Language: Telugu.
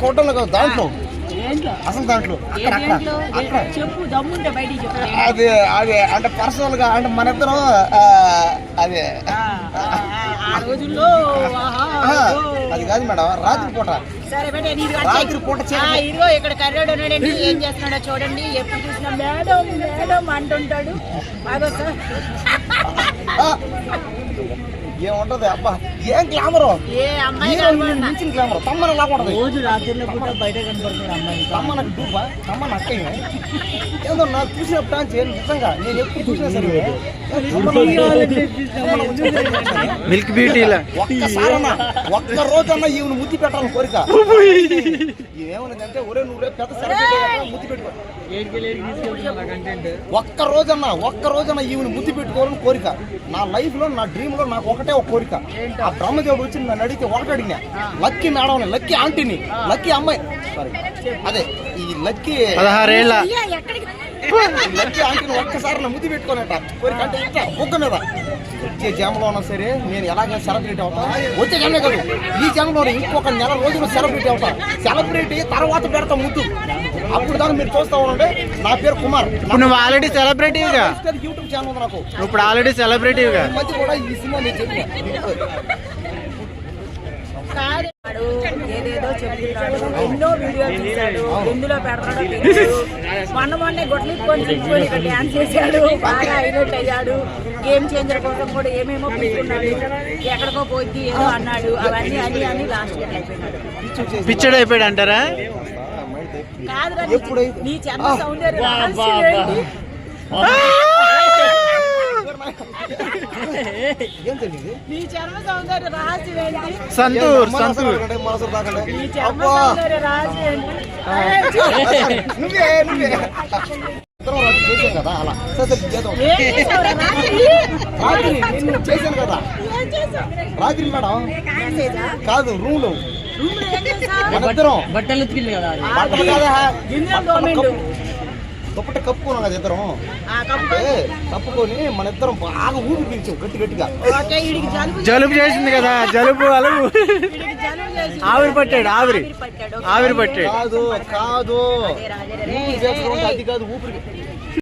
కోటలో కాదు, దాంట్లో అసలు దాంట్లో చెప్పు దమ్ముంటే బయటికి చెప్పు. అది అది అంటే పర్సనల్ గా అంటే మన ఇద్దరం అదే ఆ రోజుల్లో అది కాదు మేడం, రాత్రి పూట. సరే బేట రాత్రి పూట ఇదిగో ఇక్కడ కర్రోడు ఉన్నాడండి, ఏం చేస్తున్నాడో చూడండి. ఎప్పుడు చూసినా మేడం మేడం అంటుంటాడు. బాగా సార్ ఏముంటది అబ్బా, ఏం గ్లామర్, ఏ అమ్మాయి మించిన గ్లామర్. తమ్మన లాగా రోజు రాత్రిలో కూడా బయట కనపడుతుంది అమ్మాయి. తమ్మన డూబా, తమ్మన అక్కయ్య ఏదో నాకు చూసినప్పుడు నిజంగా నేను ఎప్పుడు చూసినా సరే మిల్క్ బ్యూటీ ఒక్కసారన్నా ఒక్క రోజన్నా ఈవెన్ ముద్దు పెట్టాలని కోరిక. ఏమన్నదంటే ఒరే నువ్వు పెద్ద సెలబ్రిటీ ముద్దు పెట్టుకో, ఒక్క రోజన్నా ఈవెన్ ముద్దు పెట్టుకోవాలని కోరిక. నా లైఫ్ లో నా డ్రీమ్ లో నాకు ఒకటే ఒక కోరిక. ఆ బ్రహ్మదేవుడు వచ్చి నన్ను అడిగితే ఒకటి అడిగినా, లక్కీ మేడం, లక్కీ ఆంటీని, లక్కీ అమ్మాయి, సారీ అదే ఈ లక్కీ 16 ఏళ్ళ లక్కీ ఆంటీని ఒక్కసారి నా ముద్దు పెట్టుకోనట కోరిక. అంటే ఇట్లా బుగ్గ మీద వచ్చే జన్మలో ఉన్నా సరే నేను ఎలాగైనా సెలబ్రిటీ అవుతా. వచ్చే జన్మే కాదు, ఈ జన్మలో ఇంకొక నెల రోజులు సెలబ్రిటీ అవుతా. సెలబ్రిటీ తర్వాత పెడతా ముద్దు. అప్పుడు దాకా మీరు చూస్తా ఉండండి. నా పేరు కుమార్. నువ్వు ఆల్రెడీ సెలబ్రిటీగా, యూట్యూబ్ ఛానల్ ఉంది నాకు. ఇప్పుడు ఆల్రెడీ సెలబ్రిటీగా. ఈ మధ్య కూడా ఈ సినిమా నేను చెప్పాను. ఏదేదో చెప్తున్నాడు, ఎన్నో వీడియోలు తీశాడు, ఎందులో పెడతాడో మొన్నే గొడ్లు తీసుకొని ఇక్కడ డ్యాన్స్ చేశాడు, బాగా హైలైట్ అయ్యాడు. గేమ్ చేంజర్ కోసం కూడా ఏమేమో తీసుకున్నాడు, ఎక్కడికో పోయి ఏదో అన్నాడు. అవన్నీ అని అని లాస్ట్ ఇయర్ అయిపోయినాడు. పిచ్చడు అయిపోయాడు అంటారా? కాదు, నీ చర్మ సౌందర్యం నీ చర్మ సౌందర్య రహస్యం ఏంటి? సంతూర్ నీ చర్మ సౌందర్య రహస్యం ఏంటి? చేశాను కదా అలా చేశాను కదా రాత్రి మేడం కాదు, రూమ్ లో బట్టలు దుప్పట కప్పుకున్నాం కదా ఇద్దరం. అంటే కప్పుకొని మన ఇద్దరం బాగా ఊపి పీల్చాం గట్టి గట్టిగా. జలుబు చేసింది కదా, జలుబు అలుగు ఆవిరి పట్టాడు, ఆవిరి పట్టాడు. కాదు కాదు అది కాదు, ఊపిరి